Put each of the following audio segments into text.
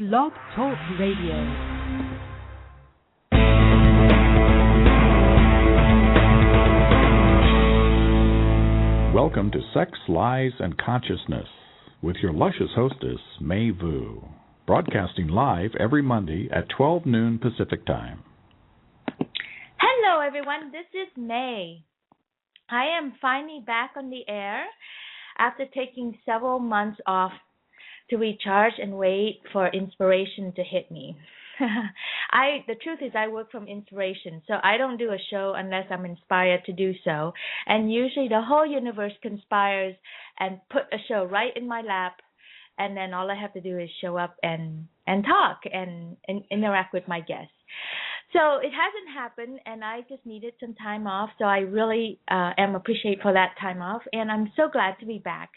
Blog Talk Radio. Welcome to Sex, Lies, and Consciousness with your luscious hostess, May Vu, broadcasting live every Monday at 12 noon Pacific Time. Hello, everyone. This is May. I am finally back on the air after taking several months off to recharge and wait for inspiration to hit me. The truth is I work from inspiration, so I don't do a show unless I'm inspired to do so. And usually the whole universe conspires and put a show right in my lap, and then all I have to do is show up and talk and interact with my guests. So it hasn't happened, and I just needed some time off, so I really am appreciative for that time off, and I'm so glad to be back.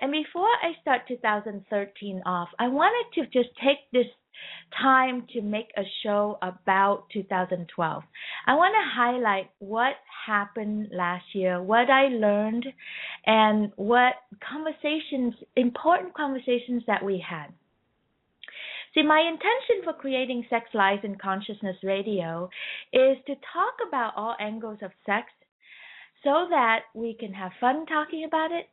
And before I start 2013 off, I wanted to just take this time to make a show about 2012. I want to highlight what happened last year, what I learned, and what important conversations that we had. See, my intention for creating Sex, Lies, and Consciousness Radio is to talk about all angles of sex so that we can have fun talking about it.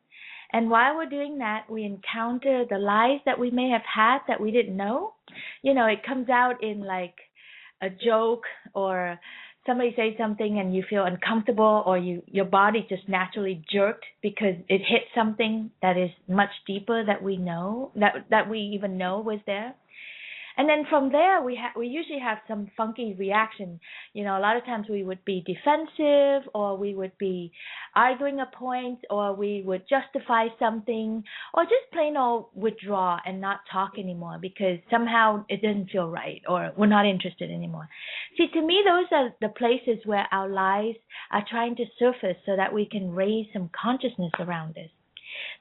And while we're doing that, we encounter the lies that we may have had that we didn't know. You know, it comes out in like a joke, or somebody says something and you feel uncomfortable, or your body just naturally jerked because it hit something that is much deeper that we know, that we even know was there. And then from there, we usually have some funky reaction. You know, a lot of times we would be defensive, or we would be arguing a point, or we would justify something, or just plain old withdraw and not talk anymore because somehow it doesn't feel right, or we're not interested anymore. See, to me, those are the places where our lies are trying to surface so that we can raise some consciousness around this.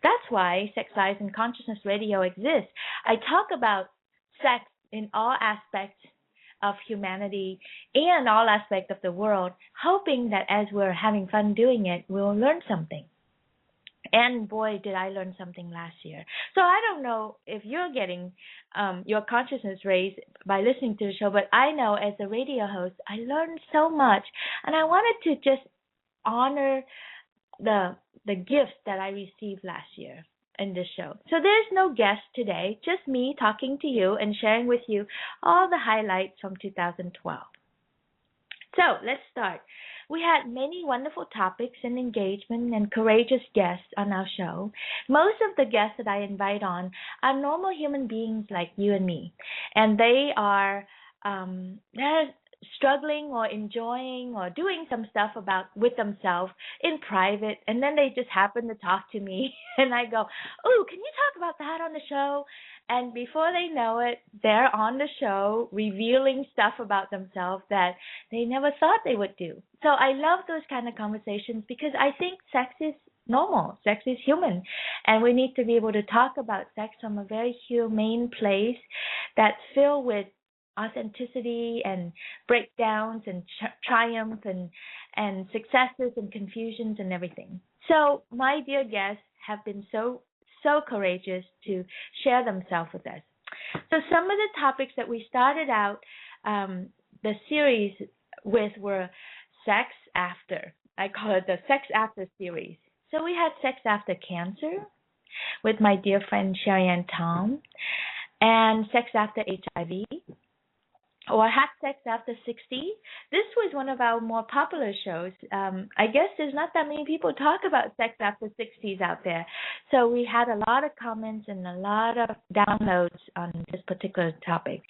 That's why Sex, Lies, and Consciousness Radio exists. I talk about sex in all aspects of humanity and all aspects of the world, hoping that as we're having fun doing it, we'll learn something. And boy, did I learn something last year. So I don't know if you're getting your consciousness raised by listening to the show, but I know as a radio host, I learned so much. And I wanted to just honor the gifts that I received last year in this show. So there's no guest today, just me talking to you and sharing with you all the highlights from 2012. So let's start. We had many wonderful topics and engagement and courageous guests on our show. Most of the guests that I invite on are normal human beings like you and me, and they are they're struggling or enjoying or doing some stuff with themselves in private, and then they just happen to talk to me and I go, oh, can you talk about that on the show? And before they know it, they're on the show revealing stuff about themselves that they never thought they would do. So I love those kind of conversations because I think sex is normal. Sex is human. And we need to be able to talk about sex from a very humane place that's filled with authenticity and breakdowns and triumph and successes and confusions and everything. So my dear guests have been so courageous to share themselves with us. So some of the topics that we started out the series with were sex after. I call it the Sex After series. So we had sex after cancer with my dear friend Sherry Ann Tom, and sex after HIV, or Hot Sex After 60. This was one of our more popular shows. I guess there's not that many people talk about sex after 60s out there. So we had a lot of comments and a lot of downloads on this particular topic.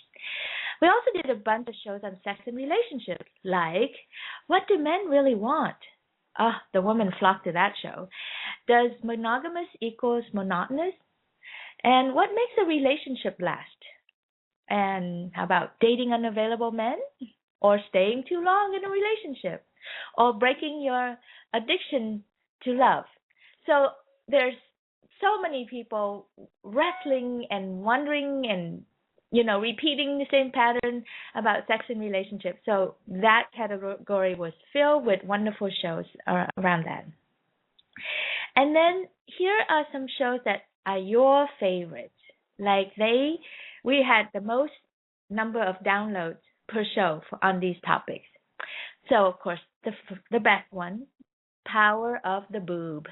We also did a bunch of shows on sex and relationships, like, what do men really want? The women flocked to that show. Does monogamous equals monotonous? And what makes a relationship last? And how about dating unavailable men, or staying too long in a relationship, or breaking your addiction to love? So there's so many people wrestling and wondering and, repeating the same pattern about sex and relationships. So that category was filled with wonderful shows around that. And then here are some shows that are your favorites. Like, they we had the most number of downloads per show on these topics. So, of course, the best one, Power of the Boob.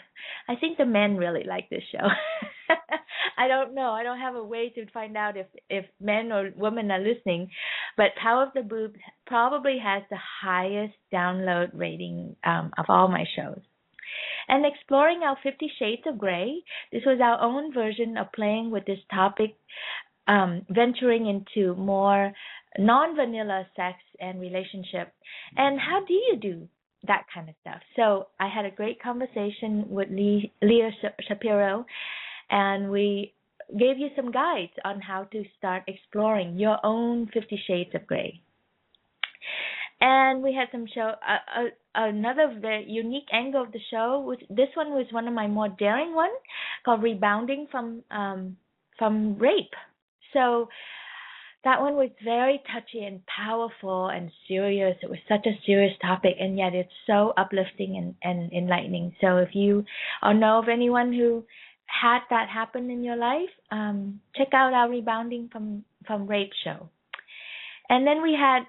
I think the men really like this show. I don't know. I don't have a way to find out if men or women are listening, but Power of the Boob probably has the highest download rating of all my shows. And exploring our 50 Shades of Grey, this was our own version of playing with this topic, venturing into more non-vanilla sex and relationship. And how do you do that kind of stuff? So I had a great conversation with Leah Shapiro, and we gave you some guides on how to start exploring your own 50 Shades of Grey. And we had some another very unique angle of the show. This one was one of my more daring ones, called Rebounding from Rape. So that one was very touchy and powerful and serious. It was such a serious topic, and yet it's so uplifting and enlightening. So if you or know of anyone who had that happen in your life, check out our Rebounding from Rape show. And then we had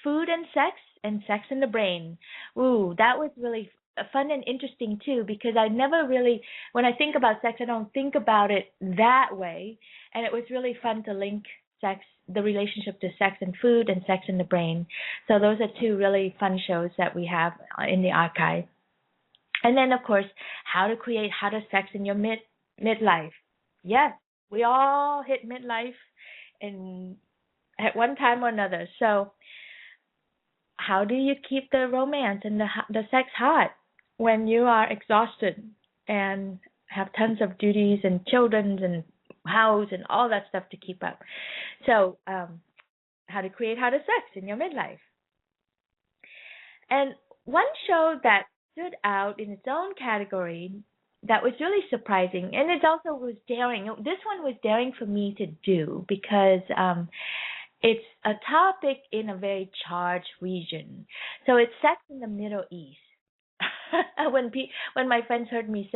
Food and Sex in the Brain. Ooh, that was really fun and interesting too, because I never really, when I think about sex, I don't think about it that way. And it was really fun to link sex, the relationship to sex and food, and Sex in the Brain. So those are two really fun shows that we have in the archive. And then, of course, how to create hotter sex in your midlife. Yes, we all hit midlife at one time or another. So how do you keep the romance and the sex hot when you are exhausted and have tons of duties and children and house and all that stuff to keep up? So how to create hotter sex in your midlife. And one show that stood out in its own category that was really surprising, and it also was daring. This one was daring for me to do because it's a topic in a very charged region. So it's sex in the Middle East. When my friends heard me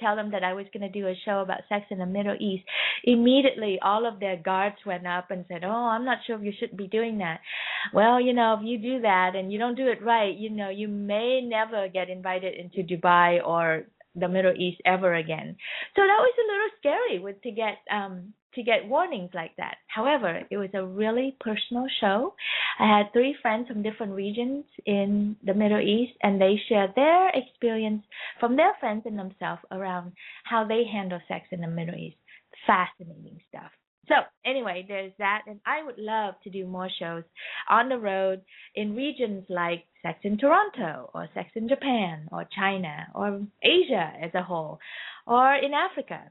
tell them that I was going to do a show about sex in the Middle East, immediately all of their guards went up and said, "Oh, I'm not sure if you should be doing that." Well, if you do that and you don't do it right, you may never get invited into Dubai or the Middle East ever again. So that was a little scary to get warnings like that. However, it was a really personal show. I had 3 friends from different regions in the Middle East, and they shared their experience from their friends and themselves around how they handle sex in the Middle East. Fascinating stuff. So anyway, there's that, and I would love to do more shows on the road in regions like Sex in Toronto, or Sex in Japan, or China, or Asia as a whole, or in Africa.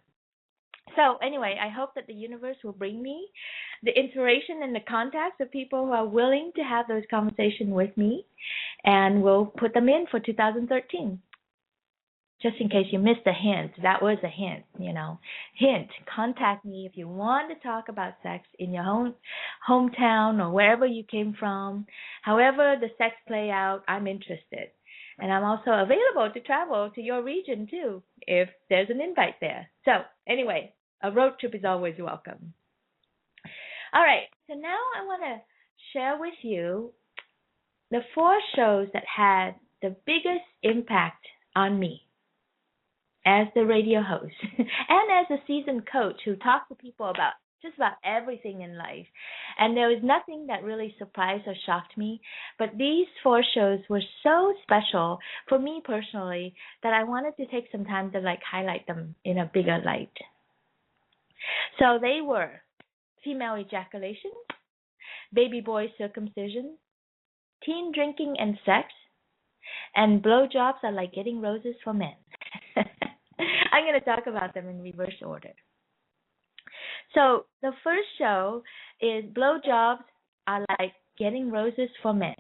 So anyway, I hope that the universe will bring me the inspiration and the contacts of people who are willing to have those conversations with me, and we'll put them in for 2013. Just in case you missed a hint, that was a hint, Hint, contact me if you want to talk about sex in your hometown or wherever you came from. However the sex play out, I'm interested. And I'm also available to travel to your region too, if there's an invite there. So anyway, a road trip is always welcome. All right, so now I want to share with you the 4 shows that had the biggest impact on me as the radio host and as a seasoned coach who talks to people about just about everything in life. And there was nothing that really surprised or shocked me, but these 4 shows were so special for me personally that I wanted to take some time to highlight them in a bigger light. So they were Female Ejaculation, Baby Boy Circumcision, Teen Drinking and Sex, and Blowjobs Are Like Getting Roses for Men. I'm going to talk about them in reverse order. So the first show is Blowjobs Are Like Getting Roses for Men.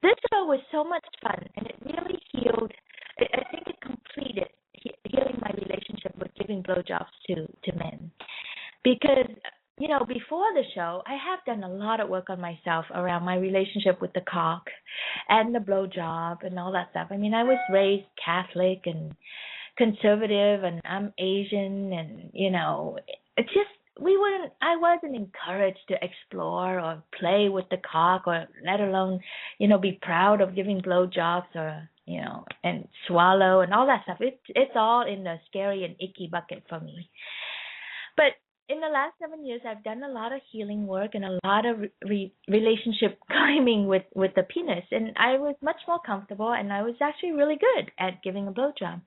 This show was so much fun, and it really healed. I think it completed healing my relationship with giving blowjobs to men. Because, before the show, I have done a lot of work on myself around my relationship with the cock and the blowjob and all that stuff. I mean, I was raised Catholic and conservative, and I'm Asian, and it's just I wasn't encouraged to explore or play with the cock, or let alone, be proud of giving blowjobs, or and swallow and all that stuff. It's all in the scary and icky bucket for me. But in the last 7 years, I've done a lot of healing work and a lot of relationship climbing with the penis, and I was much more comfortable, and I was actually really good at giving a blowjob.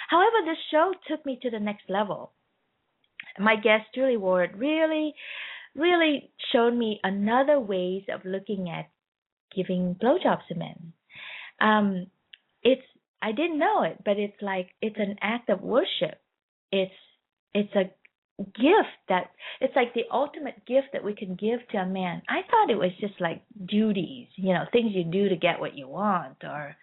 However, this show took me to the next level. My guest, Julie Ward, really, really showed me another ways of looking at giving blowjobs to men. I didn't know it, but it's an act of worship. It's a gift it's like the ultimate gift that we can give to a man. I thought it was just like duties, things you do to get what you want, or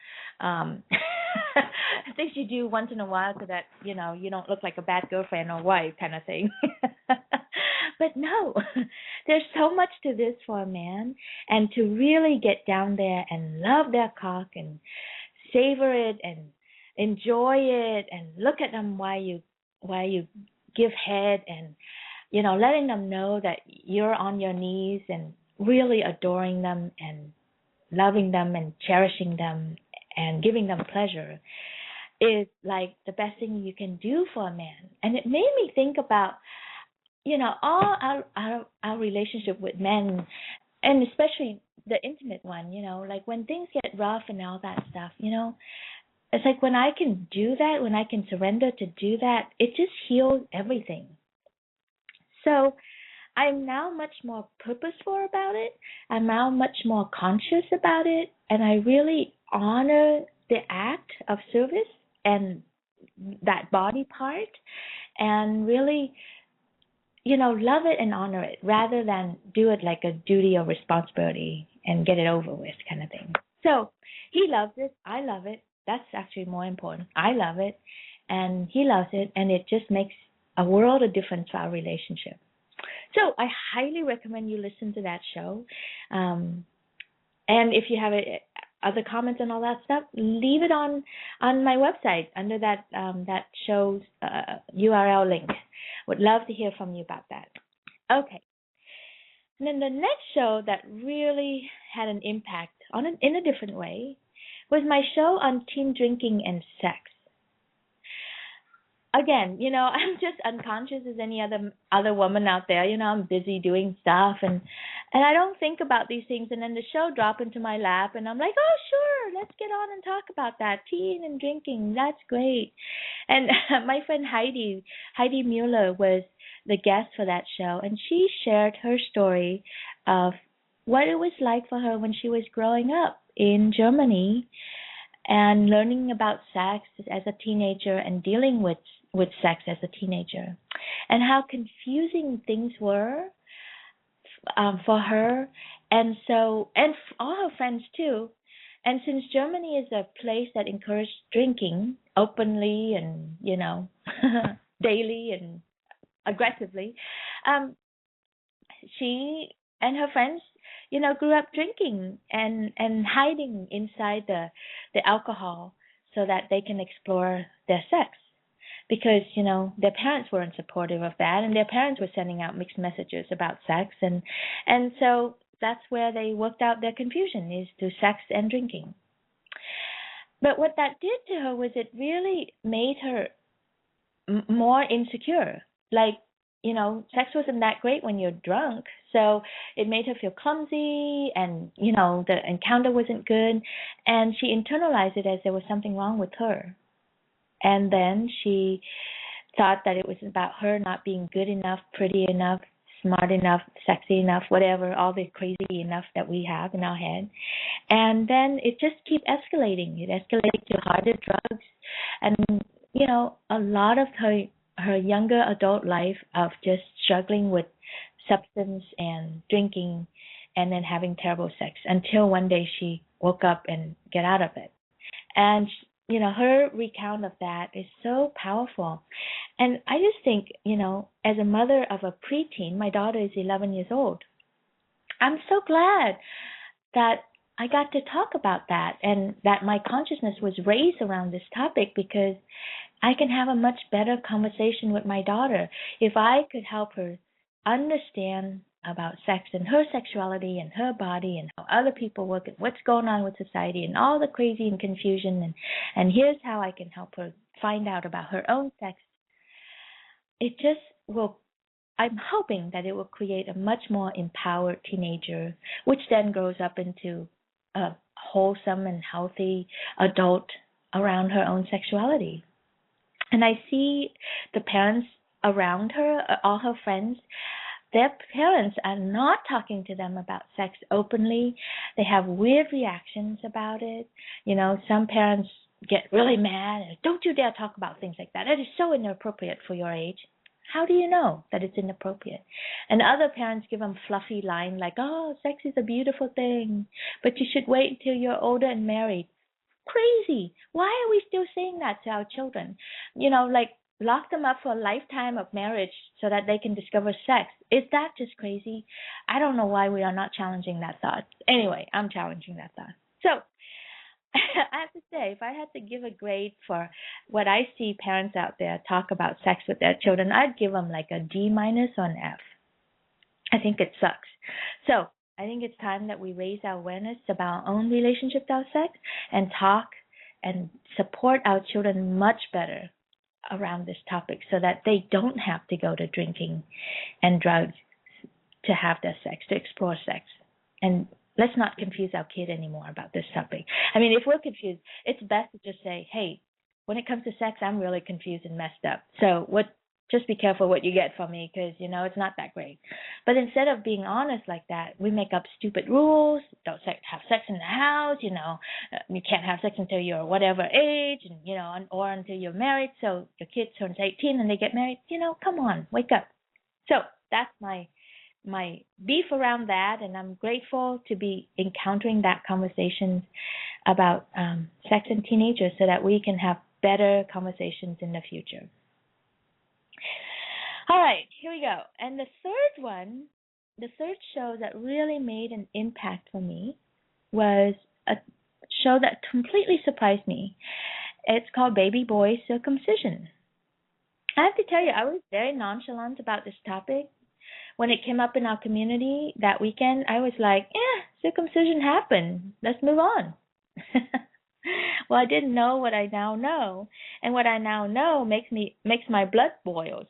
things you do once in a while so that, you don't look like a bad girlfriend or wife kind of thing. But no, there's so much to this for a man, and to really get down there and love their cock and savor it and enjoy it and look at them while you give head, and letting them know that you're on your knees and really adoring them and loving them and cherishing them and giving them pleasure is like the best thing you can do for a man. And it made me think about all our relationship with men, and especially the intimate one, like when things get rough and all that stuff, it's like when I can do that, when I can surrender to do that, it just heals everything. So I'm now much more purposeful about it. I'm now much more conscious about it. And I really honor the act of service and that body part, and really, love it and honor it, rather than do it like a duty or responsibility and get it over with kind of thing. So he loves it. I love it. That's actually more important. I love it, and he loves it, and it just makes a world of difference to our relationship. So I highly recommend you listen to that show. And if you have other comments and all that stuff, leave it on my website under that show's URL link. Would love to hear from you about that. Okay. And then the next show that really had an impact in a different way was my show on teen drinking and sex. Again, I'm just unconscious as any other woman out there. I'm busy doing stuff, and I don't think about these things. And then the show dropped into my lap, and I'm like, oh, sure, let's get on and talk about that. Teen and drinking, that's great. And my friend Heidi Mueller was the guest for that show, and she shared her story of what it was like for her when she was growing up in Germany and learning about sex as a teenager and dealing with sex as a teenager, and how confusing things were for her, and all her friends too. And since Germany is a place that encouraged drinking openly and daily and aggressively, she and her friends grew up drinking and hiding inside the alcohol so that they can explore their sex, because their parents weren't supportive of that, and their parents were sending out mixed messages about sex, and so that's where they worked out their confusion, is through sex and drinking. But what that did to her was it really made her more insecure. Like, sex wasn't that great when you're drunk, so it made her feel clumsy, and the encounter wasn't good, and she internalized it as there was something wrong with her. And then she thought that it was about her not being good enough, pretty enough, smart enough, sexy enough, whatever, all the crazy enough that we have in our head. And then it just kept escalating. It escalated to harder drugs, and a lot of her younger adult life of just struggling with substance and drinking, and then having terrible sex, until one day she woke up and got out of it. And her recount of that is so powerful. And I just think, as a mother of a preteen, my daughter is 11 years old, I'm so glad that I got to talk about that, and that my consciousness was raised around this topic, because I can have a much better conversation with my daughter if I could help her understand about sex and her sexuality and her body and how other people work and what's going on with society and all the crazy and confusion, and here's how I can help her find out about her own sex. It just will, I'm hoping that it will create a much more empowered teenager, which then grows up into a wholesome and healthy adult around her own sexuality. And I see the parents around her, all her friends, their parents are not talking to them about sex openly. They have weird reactions about it. Some parents get really mad and don't you dare talk about things like that. It is so inappropriate for your age. How do you know that it's inappropriate? And other parents give them fluffy line like, oh, sex is a beautiful thing, but you should wait until you're older and married. Crazy. Why are we still saying that to our children? Like lock them up for a lifetime of marriage so that they can discover sex. Is that just crazy? I don't know why we are not challenging that thought. Anyway, I'm challenging that thought. So I have to say, if I had to give a grade for what I see parents out there talk about sex with their children, I'd give them like a D- or an F. I think it sucks. So I think it's time that we raise our awareness about our own relationship with our sex and talk and support our children much better around this topic so that they don't have to go to drinking and drugs to have their sex, to explore sex. And let's not confuse our kid anymore about this topic. I mean, if we're confused, it's best to just say, hey, when it comes to sex, I'm really confused and messed up. So just be careful what you get from me because, it's not that great. But instead of being honest like that, we make up stupid rules. Don't have sex in the house, you can't have sex until you're whatever age, and, or until you're married. So your kid turns 18 and they get married. Come on, wake up. So that's my beef around that, and I'm grateful to be encountering that conversation about sex and teenagers so that we can have better conversations in the future. All right, here we go. And the third show that really made an impact for me was a show that completely surprised me. It's called Baby Boy Circumcision. I have to tell you, I was very nonchalant about this topic. When it came up in our community that weekend, I was like, circumcision happened. Let's move on. Well, I didn't know what I now know. And what I now know makes my blood boils.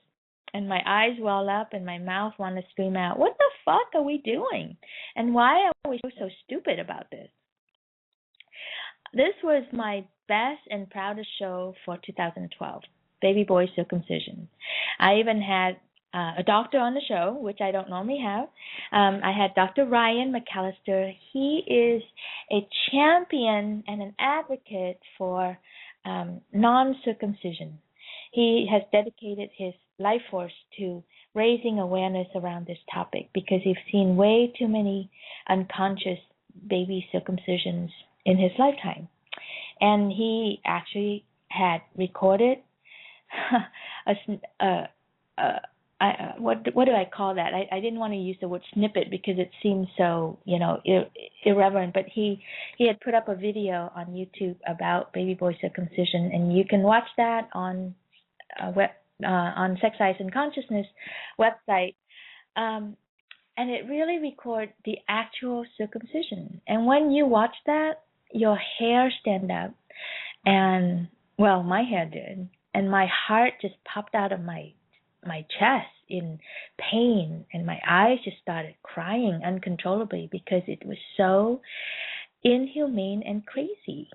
And my eyes well up and my mouth want to scream out, what the fuck are we doing? And why are we so stupid about this? This was my best and proudest show for 2012, Baby Boy Circumcision. I even had a doctor on the show, which I don't normally have. I had Dr. Ryan McAllister. He is a champion and an advocate for non-circumcision. He has dedicated his life force to raising awareness around this topic because he's seen way too many unconscious baby circumcisions in his lifetime. And he actually had recorded what do I call that? I didn't want to use the word snippet because it seems so, irreverent, but he had put up a video on YouTube about baby boy circumcision, and you can watch that on Sex, Eyes, and Consciousness website. And it really records the actual circumcision. And when you watch that, your hair stand up, and, well, my hair did, and my heart just popped out of my chest in pain, and my eyes just started crying uncontrollably because it was so inhumane and crazy.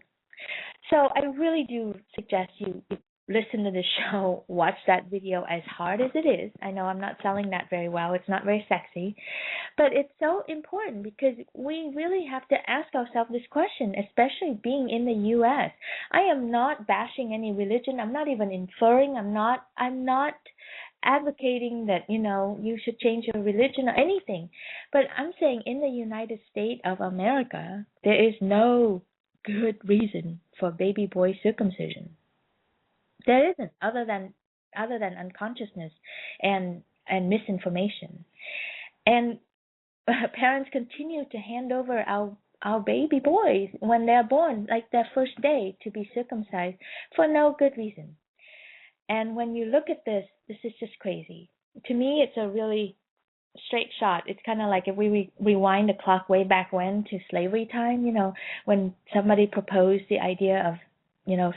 So I really do suggest you listen to the show, watch that video, as hard as it is. I know I'm not selling that very well. It's not very sexy. But it's so important because we really have to ask ourselves this question, especially being in the U.S. I am not bashing any religion. I'm not even inferring. I'm not advocating that, you should change your religion or anything. But I'm saying in the United States of America, there is no good reason for baby boy circumcision. There isn't, other than unconsciousness and misinformation. And parents continue to hand over our baby boys when they're born, like their first day, to be circumcised for no good reason. And when you look at this is just crazy. To me, it's a really straight shot. It's kind of like if we rewind the clock way back when to slavery time, when somebody proposed the idea of,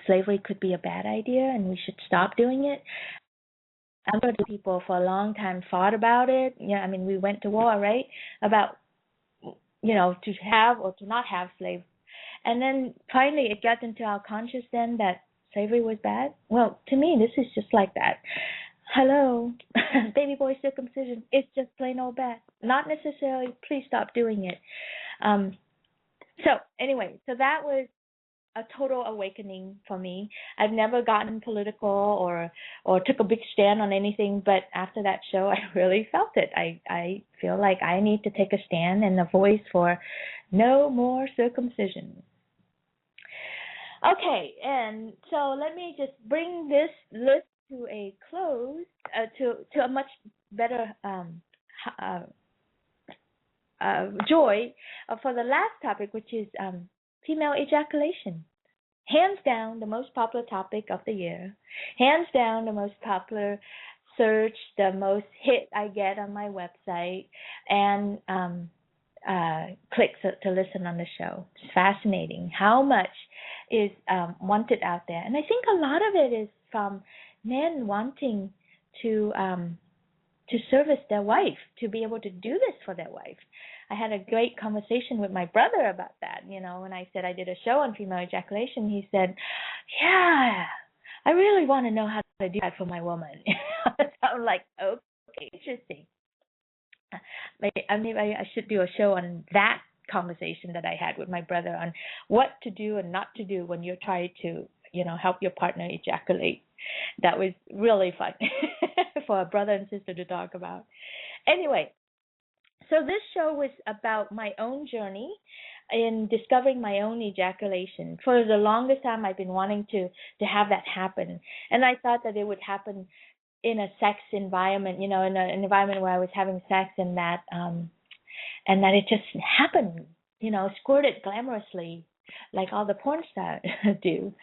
slavery could be a bad idea and we should stop doing it. A lot of people for a long time fought about it. Yeah, I mean, we went to war, right? About, to have or to not have slaves. And then finally it got into our conscious then that slavery was bad. Well, to me, this is just like that. Hello, baby boy circumcision. It's just plain old bad. Not necessarily, please stop doing it. So anyway, so that was a total awakening for me. I've never gotten political or took a big stand on anything, but after that show, I really felt it. I feel like I need to take a stand and a voice for no more circumcision. Okay, and so let me just bring this list to a close, to a much better joy for the last topic, which is female ejaculation. Hands down, the most popular topic of the year. Hands down, the most popular search, the most hit I get on my website, and clicks to listen on the show. It's fascinating how much is wanted out there. And I think a lot of it is from men wanting to service their wife, to be able to do this for their wife. I had a great conversation with my brother about that. When I said I did a show on female ejaculation, he said, yeah, I really want to know how to do that for my woman. So I'm like, okay, interesting. Maybe I should do a show on that conversation that I had with my brother on what to do and not to do when you're trying to, help your partner ejaculate. That was really fun for a brother and sister to talk about. Anyway, so this show was about my own journey in discovering my own ejaculation. For the longest time, I've been wanting to have that happen, and I thought that it would happen in a sex environment, in an environment where I was having sex, and that it just happened, squirted glamorously like all the porn stars do.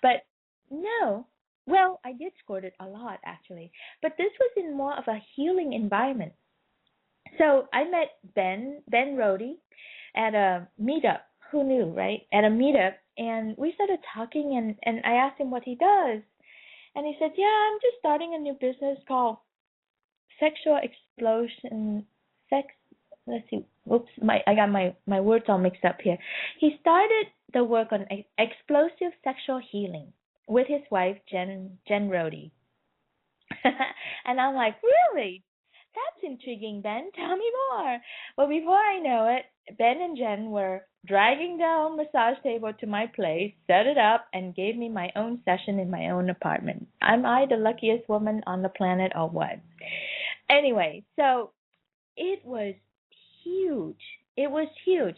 But no, well, I did squirt it a lot actually, but this was in more of a healing environment. So I met Ben Rohde at a meetup. Who knew, right? At a meetup, and we started talking, and I asked him what he does. And he said, yeah, I'm just starting a new business called Sexual Explosion. Let's see. Oops, I got my words all mixed up here. He started the work on explosive sexual healing with his wife, Jen Rohde. And I'm like, really? That's intriguing, Ben. Tell me more. Well, before I know it, Ben and Jen were dragging the massage table to my place, set it up, and gave me my own session in my own apartment. Am I the luckiest woman on the planet or what? Anyway, so it was huge. It was huge.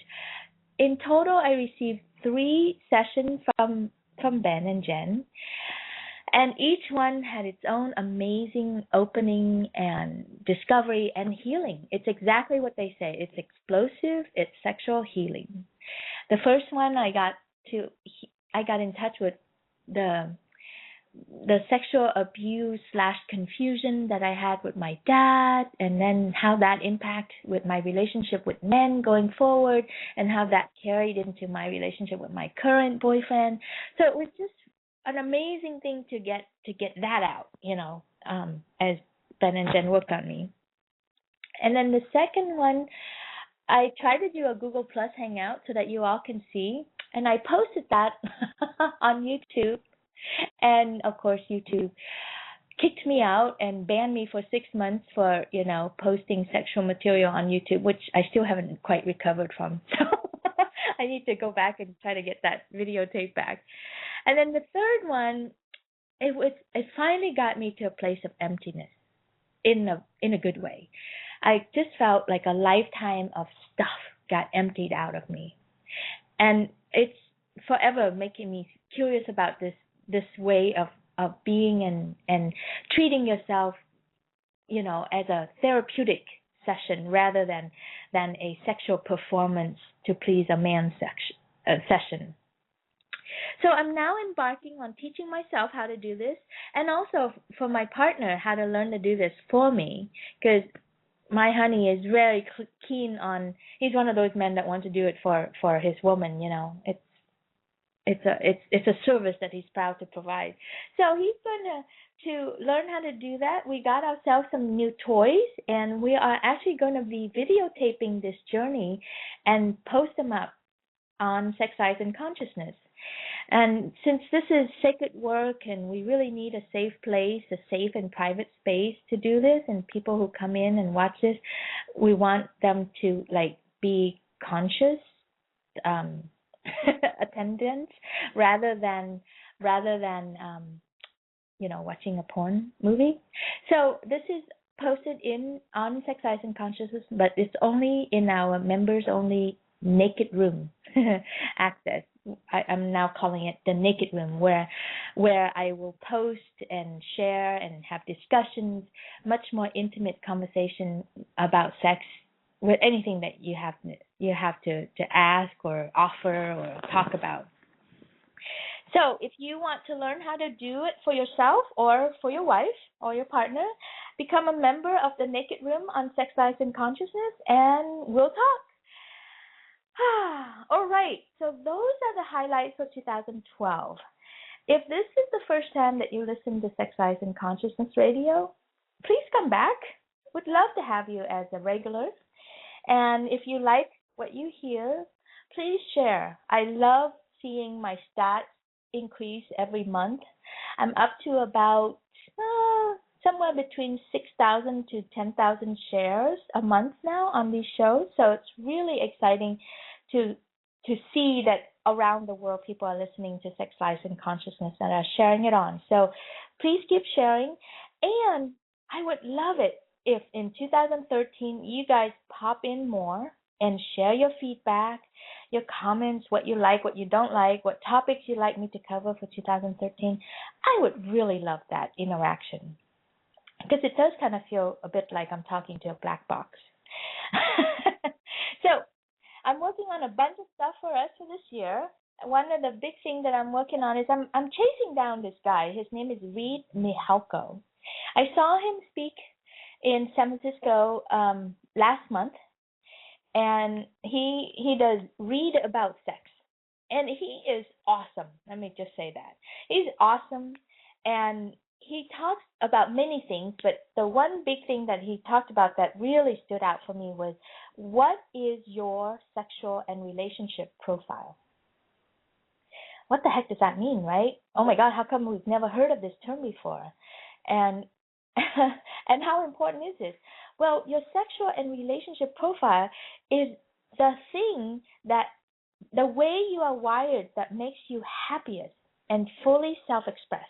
In total, I received 3 sessions from Ben and Jen. And each one had its own amazing opening and discovery and healing. It's exactly what they say. It's explosive. It's sexual healing. The first one I got in touch with the sexual abuse / confusion that I had with my dad, and then how that impacted with my relationship with men going forward, and how that carried into my relationship with my current boyfriend. So it was just an amazing thing to get that out, as Ben and Jen worked on me. And then the second one, I tried to do a Google Plus Hangout so that you all can see, and I posted that on YouTube. And of course, YouTube kicked me out and banned me for 6 months for, posting sexual material on YouTube, which I still haven't quite recovered from. So I need to go back and try to get that videotape back. And then the third one, it finally got me to a place of emptiness in a good way. I just felt like a lifetime of stuff got emptied out of me. And it's forever making me curious about this way of being and treating yourself, as a therapeutic session rather than a sexual performance to please a man's session. So I'm now embarking on teaching myself how to do this, and also for my partner how to learn to do this for me, because my honey is very keen on. He's one of those men that want to do it for his woman. It's a service that he's proud to provide. So he's going to learn how to do that. We got ourselves some new toys, and we are actually going to be videotaping this journey and post them up on Sex, Eyes, and Consciousness. And since this is sacred work and we really need a safe place, a safe and private space to do this, and people who come in and watch this, we want them to be conscious attendants rather than watching a porn movie. So this is posted on Sex, Eyes, and Consciousness, but it's only in our members only naked room access. I'm now calling it the naked room, where I will post and share and have discussions, much more intimate conversation about sex, with anything that you have to ask or offer or talk about. So if you want to learn how to do it for yourself or for your wife or your partner, become a member of the Naked Room on Sex, Life, and Consciousness, and we'll talk. All right, so those are the highlights for 2012. If this is the first time that you listen to Sex, Life, and Consciousness Radio, please come back. Would love to have you as a regular. And if you like what you hear, please share. I love seeing my stats increase every month. I'm up to about somewhere between 6,000 to 10,000 shares a month now on these shows. So it's really exciting to see that around the world people are listening to Sex, Lives, and Consciousness and are sharing it on. So please keep sharing. And I would love it if in 2013 you guys pop in more and share your feedback, your comments, what you like, what you don't like, what topics you'd like me to cover for 2013. I would really love that interaction, because it does kind of feel a bit like I'm talking to a black box. So I'm working on a bunch of stuff for us for this year. One of the big things that I'm working on is I'm chasing down this guy. His name is Reid Mihalko. I saw him speak in San Francisco last month, and he does read about sex, and he is awesome. Let me just say that. He's awesome, and he talks about many things, but the one big thing that he talked about that really stood out for me was, what is your sexual and relationship profile? What the heck does that mean, right? Oh my God, how come we've never heard of this term before? And and how important is this? Well, your sexual and relationship profile is the thing that, the way you are wired, that makes you happiest and fully self-expressed.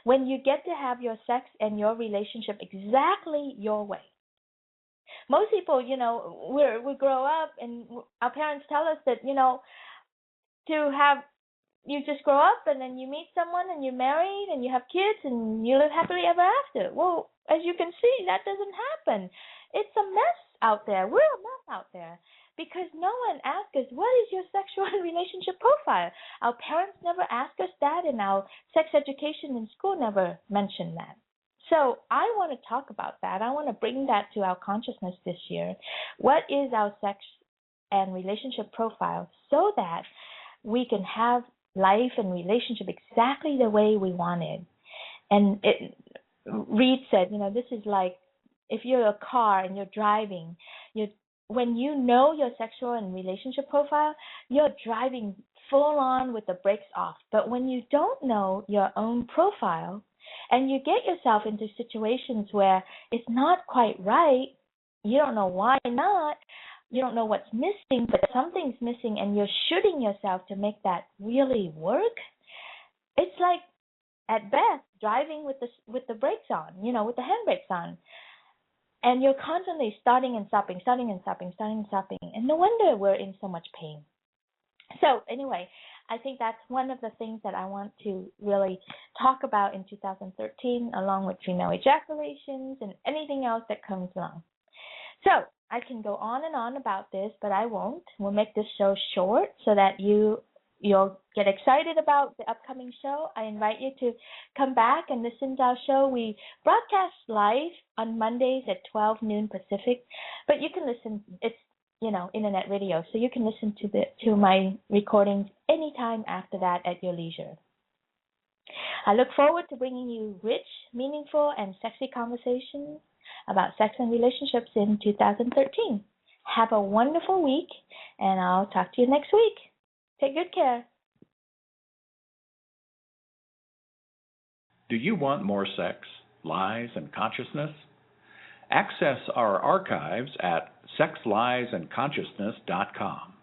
When you get to have your sex and your relationship exactly your way. Most people, we grow up and our parents tell us that, you just grow up and then you meet someone and you're married and you have kids and you live happily ever after. Well, as you can see, that doesn't happen. It's a mess out there. We're a mess out there because no one asks us, what is your sexual and relationship profile? Our parents never ask us that, and our sex education in school never mentioned that. So I want to talk about that. I want to bring that to our consciousness this year. What is our sex and relationship profile, so that we can have life and relationship exactly the way we want it. And Reid said, this is like if you're a car and you're driving, when you know your sexual and relationship profile, you're driving full on with the brakes off. But when you don't know your own profile and you get yourself into situations where it's not quite right, you don't know why not, you don't know what's missing, but something's missing and you're shooting yourself to make that really work, it's like, at best, driving with the brakes on, with the handbrakes on. And you're constantly starting and stopping. And no wonder we're in so much pain. So anyway, I think that's one of the things that I want to really talk about in 2013, along with female ejaculations and anything else that comes along. So I can go on and on about this, but I won't. We'll make this show short so that you you'll get excited about the upcoming show, I invite you to come back and listen to our show. We broadcast live on Mondays at 12 noon Pacific, but you can listen. It's internet radio, so you can listen to my recordings anytime after that at your leisure. I look forward to bringing you rich, meaningful, and sexy conversations about sex and relationships in 2013. Have a wonderful week, and I'll talk to you next week. Take good care. Do you want more sex, lies, and consciousness? Access our archives at sexliesandconsciousness.com.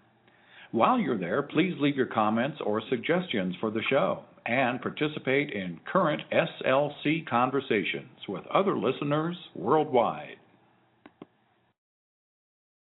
While you're there, please leave your comments or suggestions for the show and participate in current SLC conversations with other listeners worldwide.